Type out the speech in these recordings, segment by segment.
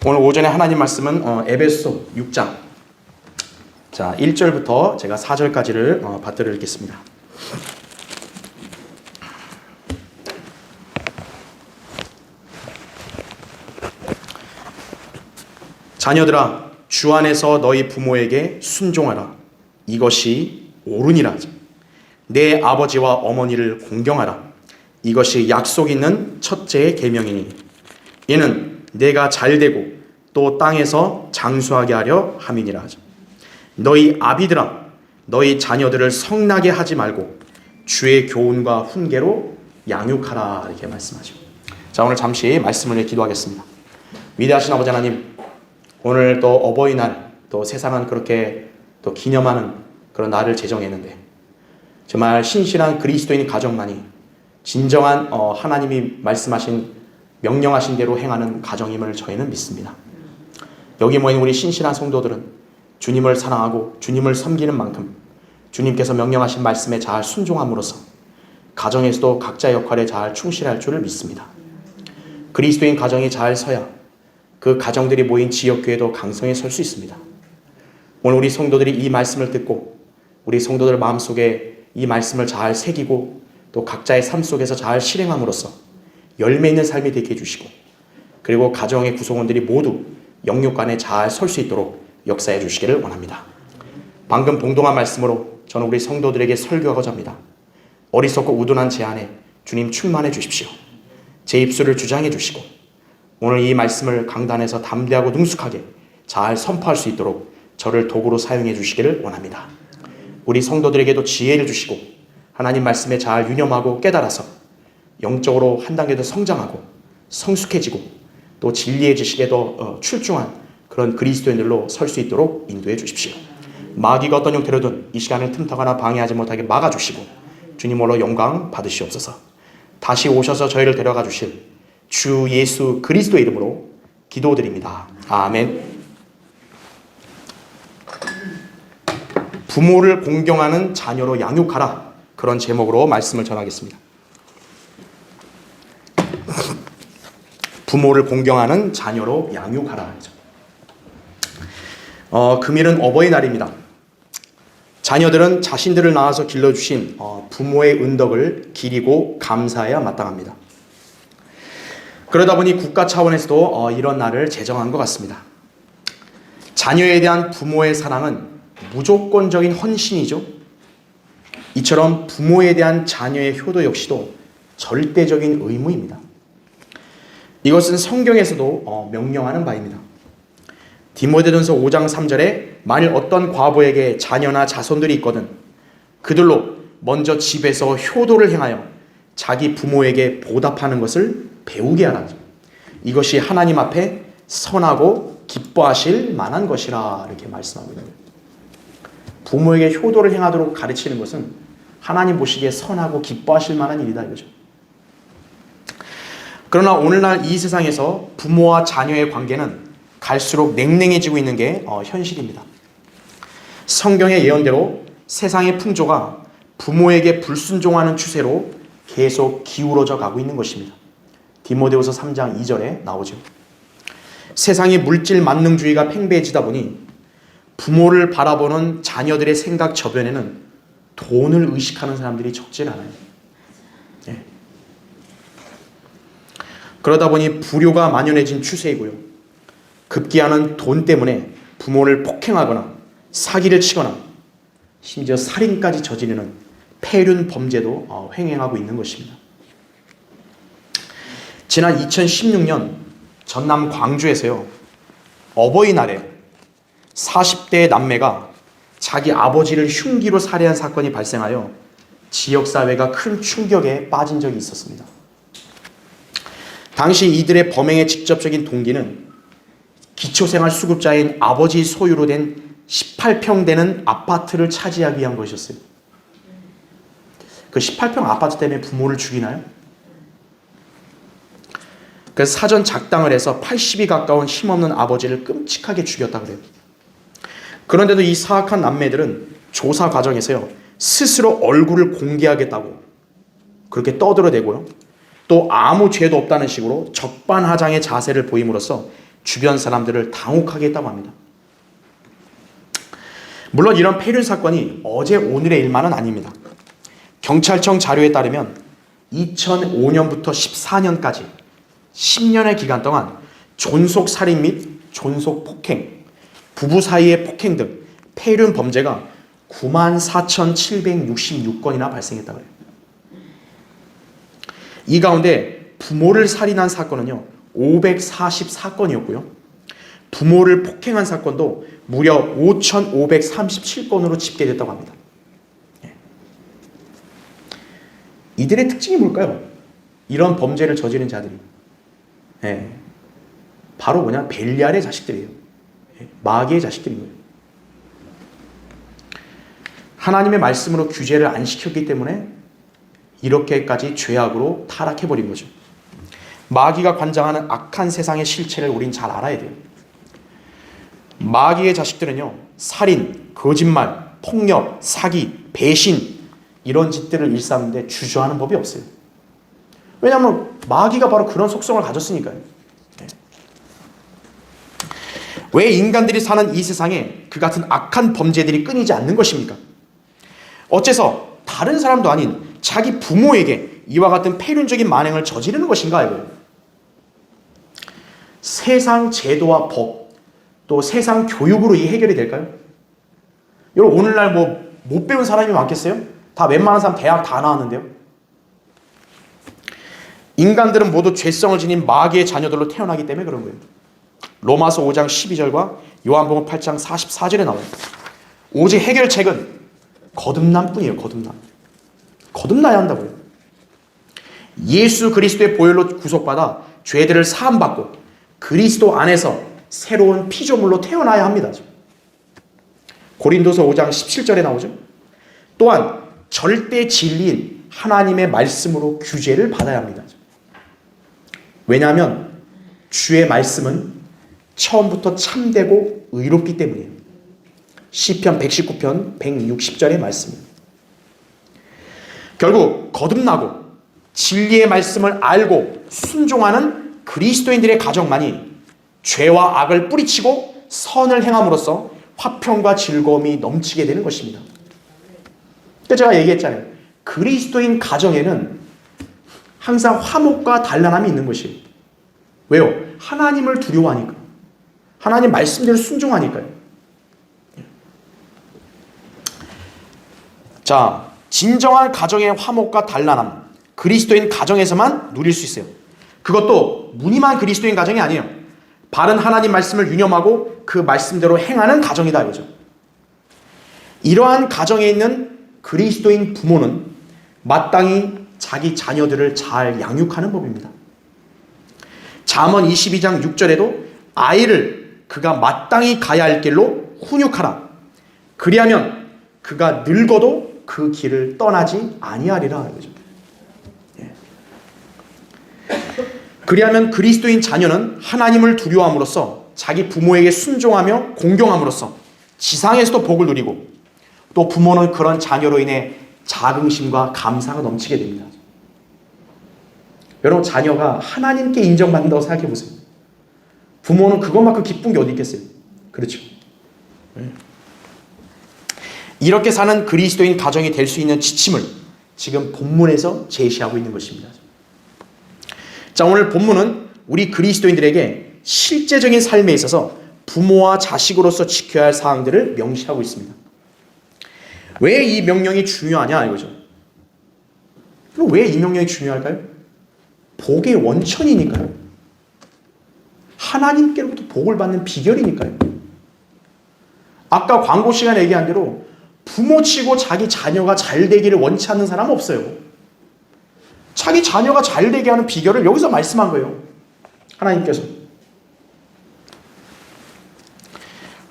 오늘 오전에 하나님 말씀은 에베소 6장 1절부터 제가 4절까지를 받들어 읽겠습니다. 자녀들아, 주 안에서 너희 부모에게 순종하라. 이것이 옳으니라. 내 아버지와 어머니를 공경하라. 이것이 약속 있는 첫째의 계명이니 이는 내가 잘되고 또 땅에서 장수하게 하려 함이니라. 너희 아비들아, 너희 자녀들을 성나게 하지 말고 주의 교훈과 훈계로 양육하라. 이렇게 말씀하죠. 자, 오늘 잠시 말씀을 기도하겠습니다. 위대하신 아버지 하나님, 오늘 또 어버이날, 또 세상은 그렇게 또 기념하는 그런 날을 제정했는데 정말 신실한 그리스도인 가정만이 진정한 하나님이 말씀하신 명령하신 대로 행하는 가정임을 저희는 믿습니다. 여기 모인 우리 신실한 성도들은 주님을 사랑하고 주님을 섬기는 만큼 주님께서 명령하신 말씀에 잘 순종함으로써 가정에서도 각자의 역할에 잘 충실할 줄을 믿습니다. 그리스도인 가정이 잘 서야 그 가정들이 모인 지역교회도 강성에 설 수 있습니다. 오늘 우리 성도들이 이 말씀을 듣고 우리 성도들 마음속에 이 말씀을 잘 새기고 또 각자의 삶 속에서 잘 실행함으로써 열매 있는 삶이 되게 해주시고 그리고 가정의 구성원들이 모두 영육간에 잘 설 수 있도록 역사해 주시기를 원합니다. 방금 봉독한 말씀으로 저는 우리 성도들에게 설교하고자 합니다. 어리석고 우둔한 제 안에 주님 충만해 주십시오. 제 입술을 주장해 주시고 오늘 이 말씀을 강단에서 담대하고 능숙하게 잘 선포할 수 있도록 저를 도구로 사용해 주시기를 원합니다. 우리 성도들에게도 지혜를 주시고 하나님 말씀에 잘 유념하고 깨달아서 영적으로 한 단계 더 성장하고 성숙해지고 또 진리의 지식에 더 출중한 그런 그리스도인들로 설 수 있도록 인도해 주십시오. 마귀가 어떤 형태로든 이 시간을 틈타거나 방해하지 못하게 막아주시고 주님으로 영광 받으시옵소서. 다시 오셔서 저희를 데려가 주실 주 예수 그리스도 이름으로 기도드립니다. 아멘. 부모를 공경하는 자녀로 양육하라. 그런 제목으로 말씀을 전하겠습니다. 부모를 공경하는 자녀로 양육하라. 금일은 어버이날입니다. 자녀들은 자신들을 낳아서 길러주신 부모의 은덕을 기리고 감사해야 마땅합니다. 그러다 보니 국가 차원에서도 이런 날을 제정한 것 같습니다. 자녀에 대한 부모의 사랑은 무조건적인 헌신이죠. 이처럼 부모에 대한 자녀의 효도 역시도 절대적인 의무입니다. 이것은 성경에서도 명령하는 바입니다. 디모데전서 5장 3절에 만일 어떤 과부에게 자녀나 자손들이 있거든 그들로 먼저 집에서 효도를 행하여 자기 부모에게 보답하는 것을 배우게 하라. 이것이 하나님 앞에 선하고 기뻐하실 만한 것이라 이렇게 말씀하고 있는 거예요. 부모에게 효도를 행하도록 가르치는 것은 하나님 보시기에 선하고 기뻐하실 만한 일이다 이거죠. 그러나 오늘날 이 세상에서 부모와 자녀의 관계는 갈수록 냉랭해지고 있는 게 현실입니다. 성경의 예언대로 세상의 풍조가 부모에게 불순종하는 추세로 계속 기울어져 가고 있는 것입니다. 디모데후서 3장 2절에 나오죠. 세상의 물질 만능주의가 팽배해지다 보니 부모를 바라보는 자녀들의 생각 저변에는 돈을 의식하는 사람들이 적질 않아요. 네. 그러다 보니 불효가 만연해진 추세이고요. 급기야는 돈 때문에 부모를 폭행하거나 사기를 치거나 심지어 살인까지 저지르는 폐륜 범죄도 횡행하고 있는 것입니다. 지난 2016년 전남 광주에서요. 어버이날에 40대 남매가 자기 아버지를 흉기로 살해한 사건이 발생하여 지역사회가 큰 충격에 빠진 적이 있었습니다. 당시 이들의 범행의 직접적인 동기는 기초생활수급자인 아버지 소유로 된 18평 되는 아파트를 차지하기 위한 것이었어요. 그 18평 아파트 때문에 부모를 죽이나요? 그래서 사전 작당을 해서 80이 가까운 힘없는 아버지를 끔찍하게 죽였다 그래요. 그런데도 이 사악한 남매들은 조사 과정에서요. 스스로 얼굴을 공개하겠다고 그렇게 떠들어대고요. 또 아무 죄도 없다는 식으로 적반하장의 자세를 보임으로써 주변 사람들을 당혹하게 했다고 합니다. 물론 이런 폐륜 사건이 어제 오늘의 일만은 아닙니다. 경찰청 자료에 따르면 2005년부터 14년까지 10년의 기간 동안 존속 살인 및 존속 폭행, 부부 사이의 폭행 등 폐륜 범죄가 94,766건이나 발생했다고 해요. 이 가운데 부모를 살인한 사건은요 544건이었고요. 부모를 폭행한 사건도 무려 5,537건으로 집계됐다고 합니다. 이들의 특징이 뭘까요? 이런 범죄를 저지른 자들이 바로 그냥 벨리알의 자식들이에요. 마귀의 자식들인 거예요. 하나님의 말씀으로 규제를 안 시켰기 때문에 이렇게까지 죄악으로 타락해버린 거죠. 마귀가 관장하는 악한 세상의 실체를 우린 잘 알아야 돼요. 마귀의 자식들은요 살인, 거짓말, 폭력, 사기, 배신 이런 짓들을 일삼는데 주저하는 법이 없어요. 왜냐하면 마귀가 바로 그런 속성을 가졌으니까요. 왜 인간들이 사는 이 세상에 그 같은 악한 범죄들이 끊이지 않는 것입니까? 어째서 다른 사람도 아닌 자기 부모에게 이와 같은 폐륜적인 만행을 저지르는 것인가 이거예요. 세상 제도와 법, 또 세상 교육으로 이 해결이 될까요? 여러분 오늘날 못 배운 사람이 많겠어요? 다 웬만한 사람 대학 다 나왔는데요. 인간들은 모두 죄성을 지닌 마귀의 자녀들로 태어나기 때문에 그런 거예요. 로마서 5장 12절과 요한복음 8장 44절에 나와요. 오직 해결책은 거듭남 뿐이에요. 거듭나야 한다고요. 예수 그리스도의 보혈로 구속받아 죄들을 사함받고 그리스도 안에서 새로운 피조물로 태어나야 합니다. 고린도서 5장 17절에 나오죠. 또한 절대 진리인 하나님의 말씀으로 규제를 받아야 합니다. 왜냐하면 주의 말씀은 처음부터 참되고 의롭기 때문이에요. 시편 119편 160절의 말씀입니다. 결국 거듭나고 진리의 말씀을 알고 순종하는 그리스도인들의 가정만이 죄와 악을 뿌리치고 선을 행함으로써 화평과 즐거움이 넘치게 되는 것입니다. 그러니까 제가 얘기했잖아요. 그리스도인 가정에는 항상 화목과 단란함이 있는 것이에요. 왜요? 하나님을 두려워하니까. 하나님 말씀대로 순종하니까요. 자, 진정한 가정의 화목과 단란함, 그리스도인 가정에서만 누릴 수 있어요. 그것도 무늬만 그리스도인 가정이 아니에요. 바른 하나님 말씀을 유념하고 그 말씀대로 행하는 가정이다 이거죠. 이러한 가정에 있는 그리스도인 부모는 마땅히 자기 자녀들을 잘 양육하는 법입니다. 잠언 22장 6절에도 아이를 그가 마땅히 가야 할 길로 훈육하라. 그리하면 그가 늙어도 그 길을 떠나지 아니하리라 이거죠. 그리하면 그리스도인 자녀는 하나님을 두려워함으로써 자기 부모에게 순종하며 공경함으로써 지상에서도 복을 누리고 또 부모는 그런 자녀로 인해 자긍심과 감사가 넘치게 됩니다. 여러분 자녀가 하나님께 인정받는다고 생각해 보세요. 부모는 그것만큼 기쁜 게 어디 있겠어요? 그렇죠. 이렇게 사는 그리스도인 가정이 될 수 있는 지침을 지금 본문에서 제시하고 있는 것입니다. 자, 오늘 본문은 우리 그리스도인들에게 실제적인 삶에 있어서 부모와 자식으로서 지켜야 할 사항들을 명시하고 있습니다. 왜 이 명령이 중요하냐 이거죠. 왜 이 명령이 중요할까요? 복의 원천이니까요. 하나님께로부터 복을 받는 비결이니까요. 아까 광고 시간에 얘기한 대로 부모치고 자기 자녀가 잘 되기를 원치 않는 사람은 없어요. 자기 자녀가 잘 되게 하는 비결을 여기서 말씀한 거예요. 하나님께서.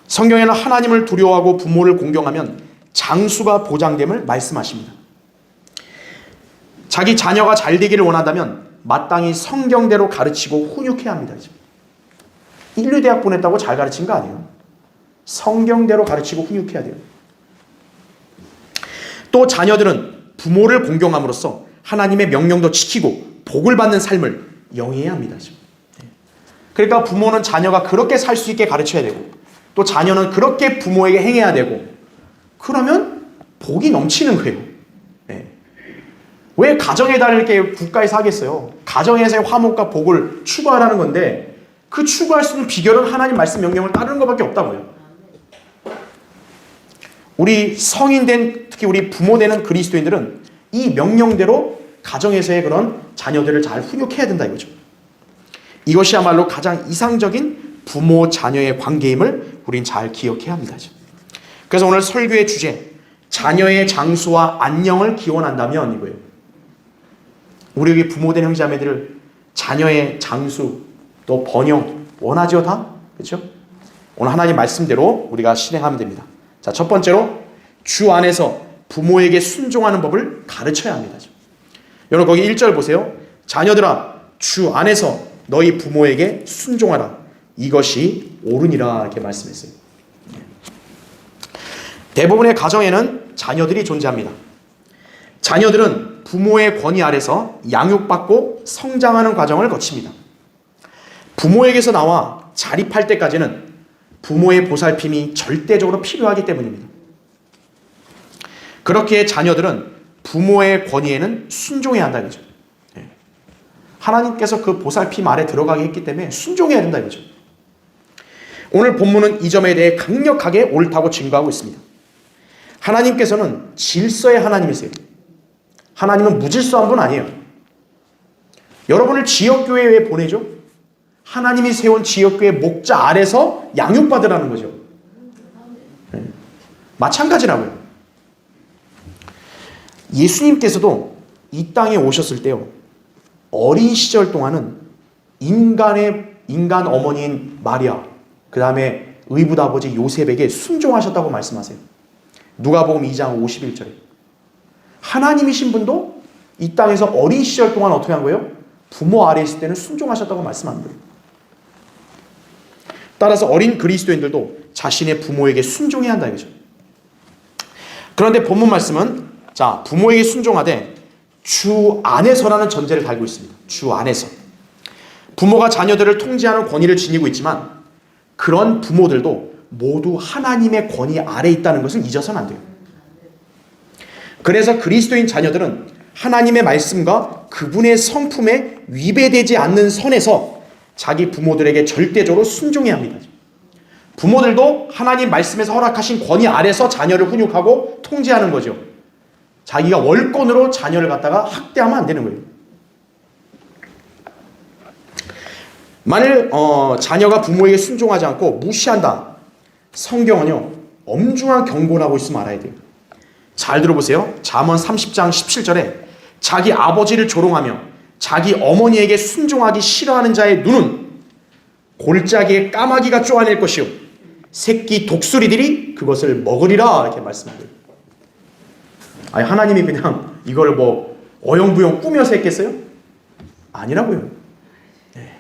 성경에는 하나님을 두려워하고 부모를 공경하면 장수가 보장됨을 말씀하십니다. 자기 자녀가 잘 되기를 원한다면 마땅히 성경대로 가르치고 훈육해야 합니다. 인류대학 보냈다고 잘 가르친 거 아니에요. 성경대로 가르치고 훈육해야 돼요. 또 자녀들은 부모를 공경함으로써 하나님의 명령도 지키고 복을 받는 삶을 영위해야 합니다. 그러니까 부모는 자녀가 그렇게 살 수 있게 가르쳐야 되고, 또 자녀는 그렇게 부모에게 행해야 되고, 그러면 복이 넘치는 거예요. 네. 왜 가정에다 이렇게 국가에서 하겠어요? 가정에서의 화목과 복을 추구하라는 건데, 그 추구할 수 있는 비결은 하나님 말씀 명령을 따르는 것밖에 없다고요. 우리 성인된, 특히 우리 부모 되는 그리스도인들은 이 명령대로 가정에서의 그런 자녀들을 잘 훈육해야 된다 이거죠. 이것이야말로 가장 이상적인 부모 자녀의 관계임을 우린 잘 기억해야 합니다. 그래서 오늘 설교의 주제, 자녀의 장수와 안녕을 기원한다면 이거예요. 우리 여기 부모된 형제자매들 자녀의 장수 또 번영 원하죠 다? 그렇죠? 오늘 하나님 말씀대로 우리가 실행하면 됩니다. 자, 첫 번째로 주 안에서 부모에게 순종하는 법을 가르쳐야 합니다. 여러분 거기 1절 보세요. 자녀들아 주 안에서 너희 부모에게 순종하라. 이것이 옳으니라 이렇게 말씀했어요. 대부분의 가정에는 자녀들이 존재합니다. 자녀들은 부모의 권위 아래서 양육받고 성장하는 과정을 거칩니다. 부모에게서 나와 자립할 때까지는 부모의 보살핌이 절대적으로 필요하기 때문입니다. 그렇기에 자녀들은 부모의 권위에는 순종해야 한다 이거죠. 하나님께서 그 보살핌 아래 들어가게 했기 때문에 순종해야 된다 이거죠. 오늘 본문은 이 점에 대해 강력하게 옳다고 증거하고 있습니다. 하나님께서는 질서의 하나님이세요. 하나님은 무질서한 분 아니에요. 여러분을 지역교회에 보내죠? 하나님이 세운 지역교회 목자 아래서 양육받으라는 거죠. 마찬가지라고요. 예수님께서도 이 땅에 오셨을 때요, 어린 시절 동안은 인간 어머니인 마리아, 그 다음에 의붓 아버지 요셉에게 순종하셨다고 말씀하세요. 누가복음 2장 51절에. 하나님이신 분도 이 땅에서 어린 시절 동안 어떻게 한 거예요? 부모 아래 있을 때는 순종하셨다고 말씀하는 거예요. 따라서 어린 그리스도인들도 자신의 부모에게 순종해야 한다 이거죠. 그런데 본문 말씀은 자, 부모에게 순종하되 주 안에서라는 전제를 달고 있습니다. 주 안에서. 부모가 자녀들을 통제하는 권위를 지니고 있지만 그런 부모들도 모두 하나님의 권위 아래 있다는 것을 잊어서는 안 돼요. 그래서 그리스도인 자녀들은 하나님의 말씀과 그분의 성품에 위배되지 않는 선에서 자기 부모들에게 절대적으로 순종해야 합니다. 부모들도 하나님 말씀에서 허락하신 권위 아래서 자녀를 훈육하고 통제하는 거죠. 자기가 월권으로 자녀를 갖다가 학대하면 안 되는 거예요. 만일 자녀가 부모에게 순종하지 않고 무시한다. 성경은요, 엄중한 경고를 하고 있으면 알아야 돼요. 잘 들어보세요. 잠언 30장 17절에 자기 아버지를 조롱하며 자기 어머니에게 순종하기 싫어하는 자의 눈은 골짜기에 까마귀가 쪼아낼 것이요 새끼 독수리들이 그것을 먹으리라 이렇게 말씀합니다. 아니 하나님이 그냥 이걸 뭐 어영부영 꾸며서 했겠어요? 아니라고요. 네.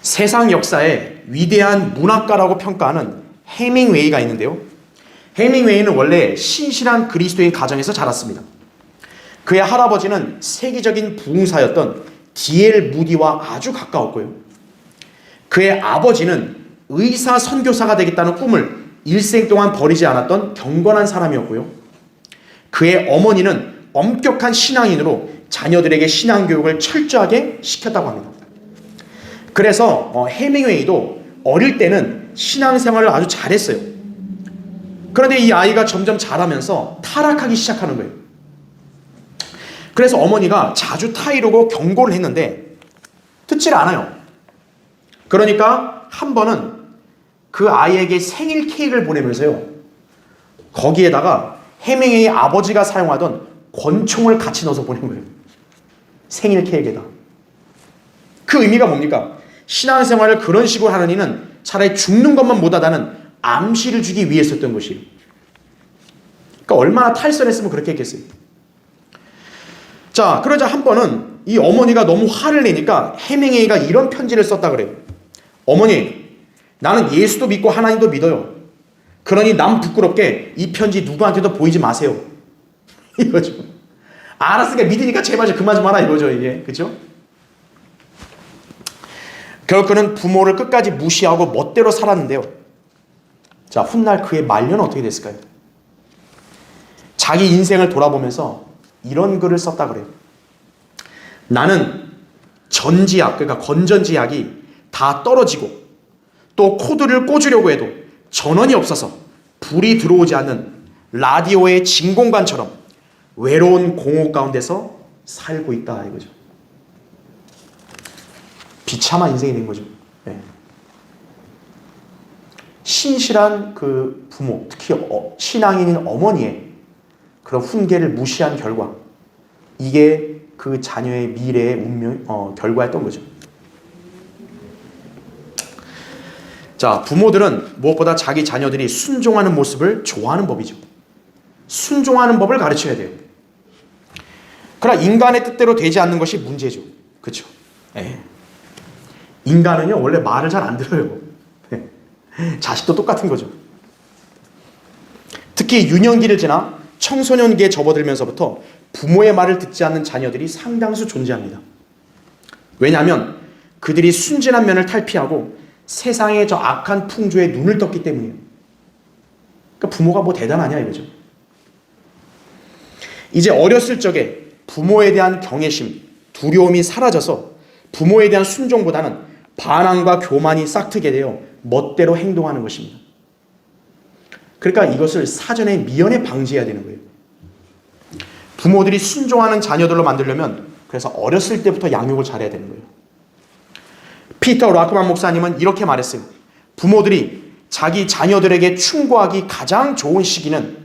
세상 역사의 위대한 문학가라고 평가하는 해밍웨이가 있는데요. 해밍웨이는 원래 신실한 그리스도인 가정에서 자랐습니다. 그의 할아버지는 세계적인 부흥사였던 D.L. 무디와 아주 가까웠고요. 그의 아버지는 의사 선교사가 되겠다는 꿈을 일생 동안 버리지 않았던 경건한 사람이었고요. 그의 어머니는 엄격한 신앙인으로 자녀들에게 신앙교육을 철저하게 시켰다고 합니다. 그래서 해밍웨이도 어릴 때는 신앙생활을 아주 잘했어요. 그런데 이 아이가 점점 자라면서 타락하기 시작하는 거예요. 그래서 어머니가 자주 타이르고 경고를 했는데 듣지를 않아요. 그러니까 한 번은 그 아이에게 생일 케이크를 보내면서요, 거기에다가 해밍웨이 아버지가 사용하던 권총을 같이 넣어서 보낸 거예요. 생일 케이크에다. 그 의미가 뭡니까? 신앙생활을 그런 식으로 하는 이는 차라리 죽는 것만 못하다는 암시를 주기 위해서였던 것이에요. 그러니까 얼마나 탈선했으면 그렇게 했겠어요. 자, 그러자 한 번은 이 어머니가 너무 화를 내니까 해밍웨이가 이런 편지를 썼다 그래요. 어머니, 나는 예수도 믿고 하나님도 믿어요. 그러니 남 부끄럽게 이 편지 누구한테도 보이지 마세요. 이거죠. 알았으니까 믿으니까 제발 좀 그만 좀 하라 이거죠, 이게. 그죠? 결국 그는 부모를 끝까지 무시하고 멋대로 살았는데요. 자, 훗날 그의 말년은 어떻게 됐을까요? 자기 인생을 돌아보면서 이런 글을 썼다 그래요. 나는 전지약, 그러니까 건전지약이 다 떨어지고 또 코드를 꽂으려고 해도 전원이 없어서 불이 들어오지 않는 라디오의 진공관처럼 외로운 공허 가운데서 살고 있다 이거죠. 비참한 인생이 된 거죠. 네. 신실한 그 부모, 특히 신앙인인 어머니의 그런 훈계를 무시한 결과, 이게 그 자녀의 미래의 운명, 결과였던 거죠. 자, 부모들은 무엇보다 자기 자녀들이 순종하는 모습을 좋아하는 법이죠. 순종하는 법을 가르쳐야 돼요. 그러나 인간의 뜻대로 되지 않는 것이 문제죠. 그렇죠? 네. 인간은요 원래 말을 잘 안 들어요. 자식도 똑같은 거죠. 특히 유년기를 지나 청소년기에 접어들면서부터 부모의 말을 듣지 않는 자녀들이 상당수 존재합니다. 왜냐하면 그들이 순진한 면을 탈피하고 세상의 저 악한 풍조에 눈을 떴기 때문이에요. 그러니까 부모가 뭐 대단하냐 이거죠. 이제 어렸을 적에 부모에 대한 경외심, 두려움이 사라져서 부모에 대한 순종보다는 반항과 교만이 싹트게 되어 멋대로 행동하는 것입니다. 그러니까 이것을 사전에 미연에 방지해야 되는 거예요. 부모들이 순종하는 자녀들로 만들려면 그래서 어렸을 때부터 양육을 잘해야 되는 거예요. 피터 라크만 목사님은 이렇게 말했어요. 부모들이 자기 자녀들에게 충고하기 가장 좋은 시기는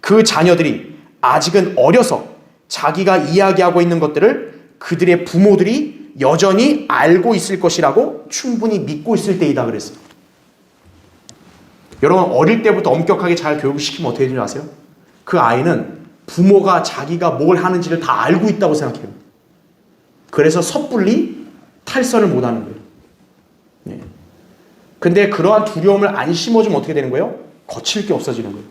그 자녀들이 아직은 어려서 자기가 이야기하고 있는 것들을 그들의 부모들이 여전히 알고 있을 것이라고 충분히 믿고 있을 때이다 그랬어요. 여러분, 어릴 때부터 엄격하게 잘 교육시키면 어떻게 되는지 아세요? 그 아이는 부모가 자기가 뭘 하는지를 다 알고 있다고 생각해요. 그래서 섣불리 탈선을 못하는 거예요. 네. 근데 그러한 두려움을 안 심어주면 어떻게 되는 거예요? 거칠 게 없어지는 거예요.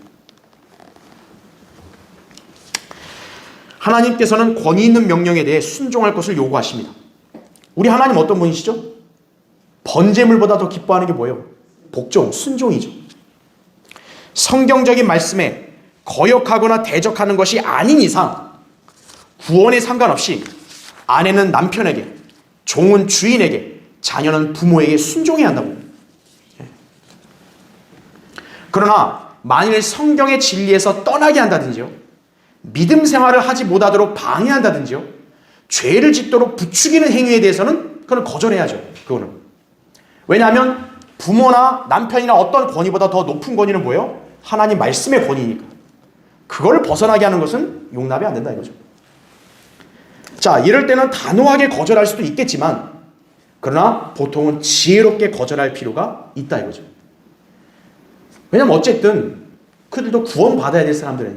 하나님께서는 권위 있는 명령에 대해 순종할 것을 요구하십니다. 우리 하나님 어떤 분이시죠? 번제물보다 더 기뻐하는 게 뭐예요? 복종, 순종이죠. 성경적인 말씀에 거역하거나 대적하는 것이 아닌 이상 구원에 상관없이 아내는 남편에게, 종은 주인에게, 자녀는 부모에게 순종해야 한다고. 그러나 만일 성경의 진리에서 떠나게 한다든지요, 믿음 생활을 하지 못하도록 방해한다든지요, 죄를 짓도록 부추기는 행위에 대해서는 그건 거절해야죠. 그거는. 왜냐하면 부모나 남편이나 어떤 권위보다 더 높은 권위는 뭐예요? 하나님 말씀의 권위니까. 그걸 벗어나게 하는 것은 용납이 안 된다 이거죠. 자, 이럴 때는 단호하게 거절할 수도 있겠지만 그러나 보통은 지혜롭게 거절할 필요가 있다 이거죠. 왜냐하면 어쨌든 그들도 구원받아야 될 사람들이에요.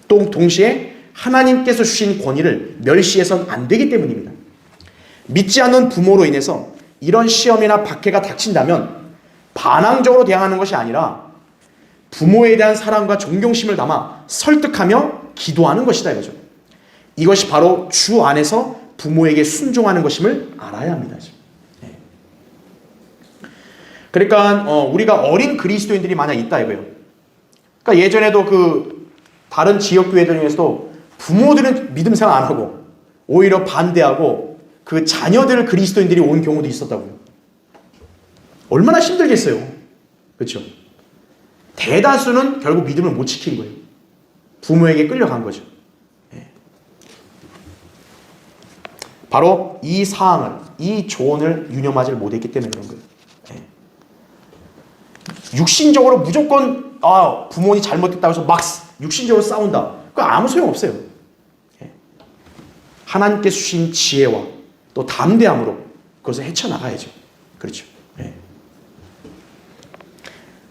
또 동시에 하나님께서 주신 권위를 멸시해서는 안 되기 때문입니다. 믿지 않는 부모로 인해서 이런 시험이나 박해가 닥친다면 반항적으로 대항하는 것이 아니라 부모에 대한 사랑과 존경심을 담아 설득하며 기도하는 것이다 이거죠. 이것이 바로 주 안에서 부모에게 순종하는 것임을 알아야 합니다. 그러니까 우리가 어린 그리스도인들이 만약 있다 이거예요. 그러니까 예전에도 그 다른 지역 교회들 중에서도 부모들은 믿음 생활 안 하고 오히려 반대하고 그 자녀들 그리스도인들이 온 경우도 있었다고요. 얼마나 힘들겠어요. 그렇죠? 대다수는 결국 믿음을 못 지킨 거예요. 부모에게 끌려간 거죠. 바로 이 사항을, 이 조언을 유념하지 못했기 때문에 그런 거예요. 육신적으로 무조건 부모님 잘못했다고 해서 막 육신적으로 싸운다. 그거 아무 소용없어요. 하나님께서 주신 지혜와 또 담대함으로 그것을 헤쳐나가야죠. 그렇죠.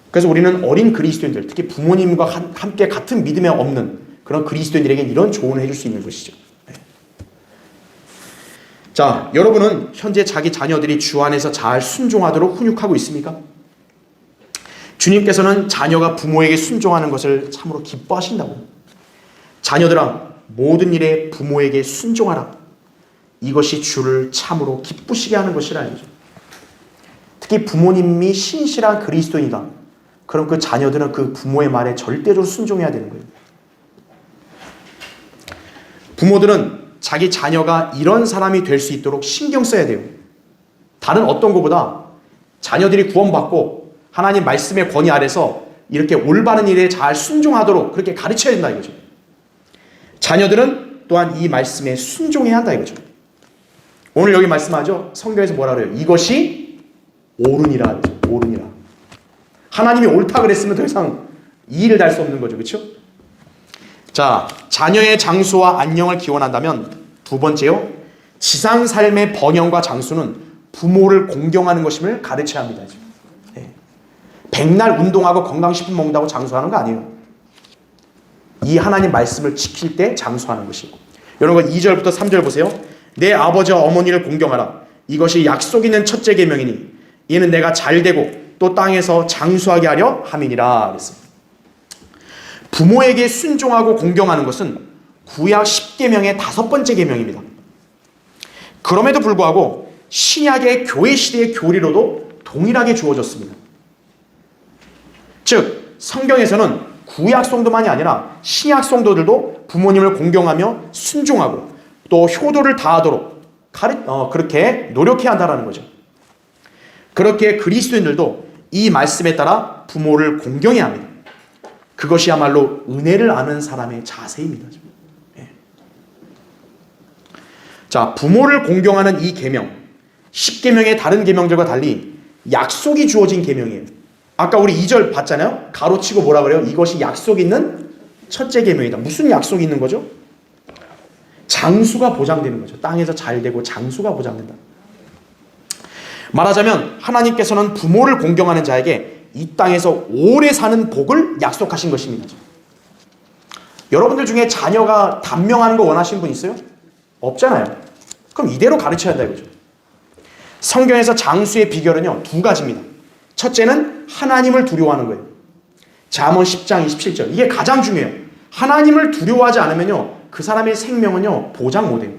그래서 우리는 어린 그리스도인들, 특히 부모님과 함께 같은 믿음에 없는 그런 그리스도인들에게 이런 조언을 해줄 수 있는 것이죠. 자, 여러분은 현재 자기 자녀들이 주 안에서 잘 순종하도록 훈육하고 있습니까? 주님께서는 자녀가 부모에게 순종하는 것을 참으로 기뻐하신다고. 자녀들아, 모든 일에 부모에게 순종하라. 이것이 주를 참으로 기쁘시게 하는 것이라 이거죠. 특히 부모님이 신실한 그리스도인이다. 그럼 그 자녀들은 그 부모의 말에 절대적으로 순종해야 되는 거예요. 부모들은 자기 자녀가 이런 사람이 될 수 있도록 신경 써야 돼요. 다른 어떤 것보다 자녀들이 구원받고 하나님 말씀의 권위 아래서 이렇게 올바른 일에 잘 순종하도록 그렇게 가르쳐야 된다 이거죠. 자녀들은 또한 이 말씀에 순종해야 한다 이거죠. 오늘 여기 말씀하죠. 성경에서 뭐라 그래요? 이것이 옳으니라. 옳으니라. 하나님이 옳다 그랬으면 더 이상 이의를 달 수 없는 거죠. 그렇죠? 자, 자녀의 장수와 안녕을 기원한다면 두 번째요. 지상 삶의 번영과 장수는 부모를 공경하는 것임을 가르쳐야 합니다. 네. 백날 운동하고 건강식품 먹는다고 장수하는 거 아니에요. 이 하나님 말씀을 지킬 때 장수하는 것이고. 여러분 2절부터 3절 보세요. 내 아버지와 어머니를 공경하라. 이것이 약속 있는 첫째 계명이니 이는 내가 잘되고 또 땅에서 장수하게 하려 함이니라 그랬습니다. 부모에게 순종하고 공경하는 것은 구약 10계명의 5번째 계명입니다. 그럼에도 불구하고 신약의 교회 시대의 교리로도 동일하게 주어졌습니다. 즉 성경에서는 구약 성도만이 아니라 신약 성도들도 부모님을 공경하며 순종하고 또 효도를 다하도록 그렇게 노력해야 한다는 거죠. 그렇게 그리스도인들도 이 말씀에 따라 부모를 공경해야 합니다. 그것이야말로 은혜를 아는 사람의 자세입니다. 네. 자, 부모를 공경하는 이 계명, 10계명의 다른 계명들과 달리 약속이 주어진 계명이에요. 아까 우리 2절 봤잖아요. 가로치고 뭐라 그래요? 이것이 약속 있는 첫째 계명이다. 무슨 약속이 있는 거죠? 장수가 보장되는 거죠. 땅에서 잘 되고 장수가 보장된다. 말하자면 하나님께서는 부모를 공경하는 자에게 이 땅에서 오래 사는 복을 약속하신 것입니다. 여러분들 중에 자녀가 단명하는 거 원하시는 분 있어요? 없잖아요. 그럼 이대로 가르쳐야 한다 이거죠. 성경에서 장수의 비결은요 2가지입니다. 첫째는 하나님을 두려워하는 거예요. 잠언 10장 27절. 이게 가장 중요해요. 하나님을 두려워하지 않으면요 그 사람의 생명은요 보장 못해요.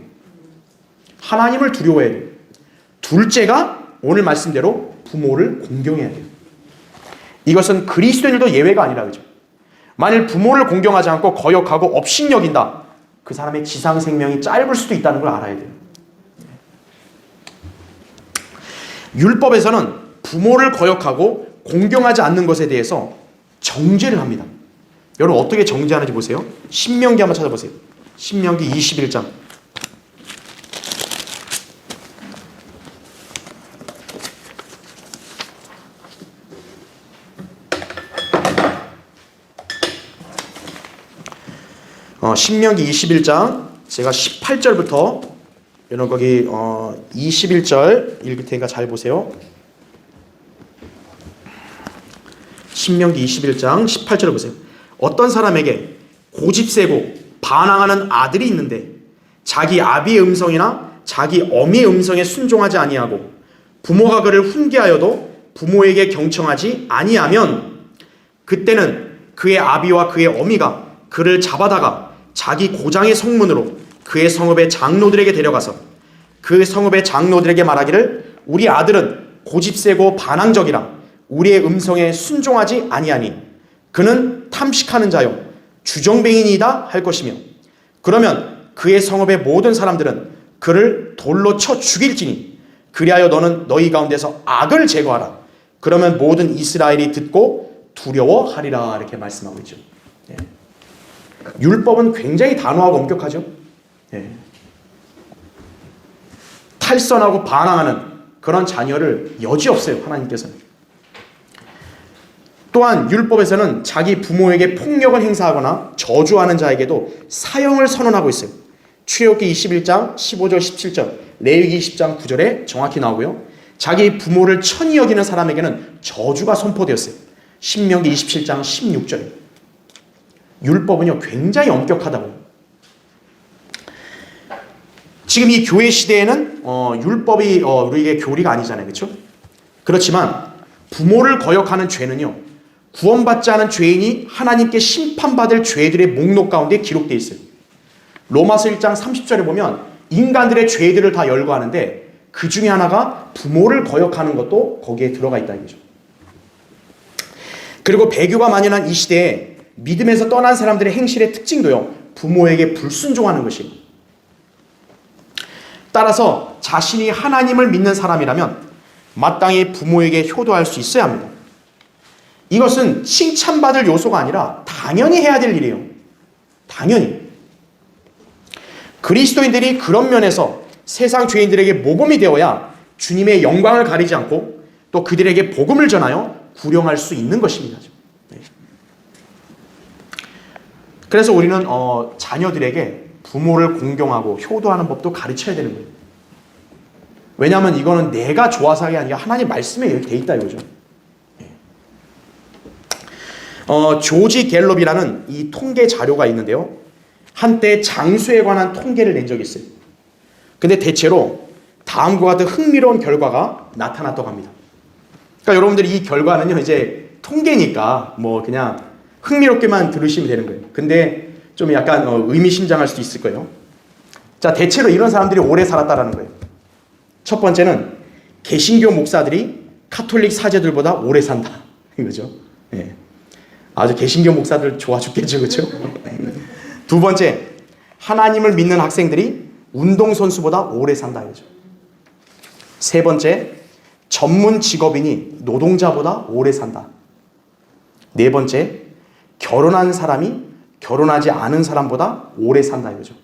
하나님을 두려워해야 돼요. 둘째가 오늘 말씀대로 부모를 공경해야 돼요. 이것은 그리스도인들도 예외가 아니라 그죠. 만일 부모를 공경하지 않고 거역하고 업신여긴다. 그 사람의 지상 생명이 짧을 수도 있다는 걸 알아야 돼요. 율법에서는 부모를 거역하고 공경하지 않는 것에 대해서 정죄를 합니다. 여러분 어떻게 정죄하는지 보세요. 신명기 한번 찾아보세요. 신명기 21장. 신명기 21장 제가 18절부터 여러분 거기 21절 읽을 테니까 잘 보세요. 신명기 21장 18절을 보세요. 어떤 사람에게 고집세고 반항하는 아들이 있는데 자기 아비의 음성이나 자기 어미의 음성에 순종하지 아니하고 부모가 그를 훈계하여도 부모에게 경청하지 아니하면 그때는 그의 아비와 그의 어미가 그를 잡아다가 자기 고장의 성문으로 그의 성읍의 장로들에게 데려가서 그 성읍의 장로들에게 말하기를 우리 아들은 고집세고 반항적이라 우리의 음성에 순종하지 아니하니 그는 탐식하는 자요 주정뱅이니이다 할 것이며 그러면 그의 성읍의 모든 사람들은 그를 돌로 쳐 죽일지니 그리하여 너는 너희 가운데서 악을 제거하라. 그러면 모든 이스라엘이 듣고 두려워하리라. 이렇게 말씀하고 있죠. 예. 율법은 굉장히 단호하고 엄격하죠. 예. 탈선하고 반항하는 그런 자녀를 여지없어요. 하나님께서는. 또한 율법에서는 자기 부모에게 폭력을 행사하거나 저주하는 자에게도 사형을 선언하고 있어요. 출애굽기 21장 15절 17절 레위기 20장 9절에 정확히 나오고요. 자기 부모를 천히 여기는 사람에게는 저주가 선포되었어요. 신명기 27장 16절. 율법은요 굉장히 엄격하다고. 지금 이 교회 시대에는 율법이 우리에게 교리가 아니잖아요. 그렇죠? 그렇지만 부모를 거역하는 죄는요 구원받지 않은 죄인이 하나님께 심판받을 죄들의 목록 가운데 기록되어 있어요. 로마서 1장 30절에 보면 인간들의 죄들을 다 열거하는데 그 중에 하나가 부모를 거역하는 것도 거기에 들어가 있다 이거죠. 그리고 배교가 만연한 이 시대에 믿음에서 떠난 사람들의 행실의 특징도요, 부모에게 불순종하는 것이에요. 따라서 자신이 하나님을 믿는 사람이라면 마땅히 부모에게 효도할 수 있어야 합니다. 이것은 칭찬받을 요소가 아니라 당연히 해야 될 일이에요. 당연히. 그리스도인들이 그런 면에서 세상 죄인들에게 모범이 되어야 주님의 영광을 가리지 않고 또 그들에게 복음을 전하여 구령할 수 있는 것입니다. 그래서 우리는 자녀들에게 부모를 공경하고 효도하는 법도 가르쳐야 되는 거예요. 왜냐하면 이거는 내가 좋아서 하는 게 아니라 하나님 말씀에 이렇게 돼 있다 이거죠. 조지 갤럽이라는 이 통계 자료가 있는데요. 한때 장수에 관한 통계를 낸 적이 있어요. 근데 대체로 다음과 같은 흥미로운 결과가 나타났다고 합니다. 그러니까 여러분들이 이 결과는요, 이제 통계니까 뭐 그냥 흥미롭게만 들으시면 되는 거예요. 근데 좀 약간 의미심장할 수도 있을 거예요. 자, 대체로 이런 사람들이 오래 살았다라는 거예요. 첫 번째는 개신교 목사들이 카톨릭 사제들보다 오래 산다. 이거죠. 예. 아주 개신교 목사들 좋아 죽겠죠. 그렇죠? 두 번째, 하나님을 믿는 학생들이 운동선수보다 오래 산다. 이거죠. 세 번째, 전문 직업인이 노동자보다 오래 산다. 네 번째, 결혼한 사람이 결혼하지 않은 사람보다 오래 산다. 이거죠.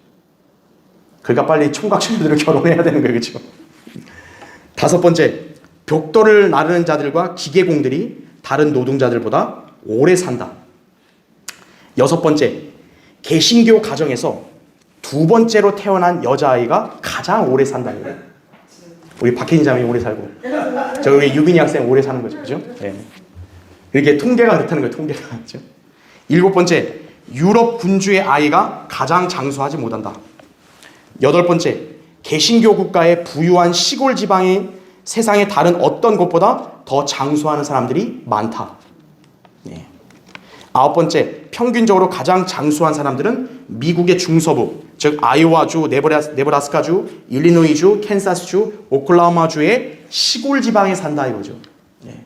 그러니까 빨리 총각 신부들을 결혼해야 되는 거예요. 그렇죠? 다섯 번째, 벽돌을 나르는 자들과 기계공들이 다른 노동자들보다 오래 산다. 여섯 번째, 개신교 가정에서 두 번째로 태어난 여자아이가 가장 오래 산다. 우리 박혜진 자매이 오래 살고, 저기 유빈이 학생 오래 사는 거죠. 그죠? 네. 이렇게 통계가 그렇다는 거예요. 통계가. 그죠? 일곱 번째, 유럽 군주의 아이가 가장 장수하지 못한다. 여덟 번째, 개신교 국가의 부유한 시골 지방이 세상의 다른 어떤 곳보다 더 장수하는 사람들이 많다. 네. 아홉 번째, 평균적으로 가장 장수한 사람들은 미국의 중서부, 즉 아이오와주, 네브라스카주, 일리노이주, 캔사스주, 오클라호마주의 시골 지방에 산다 이거죠. 네.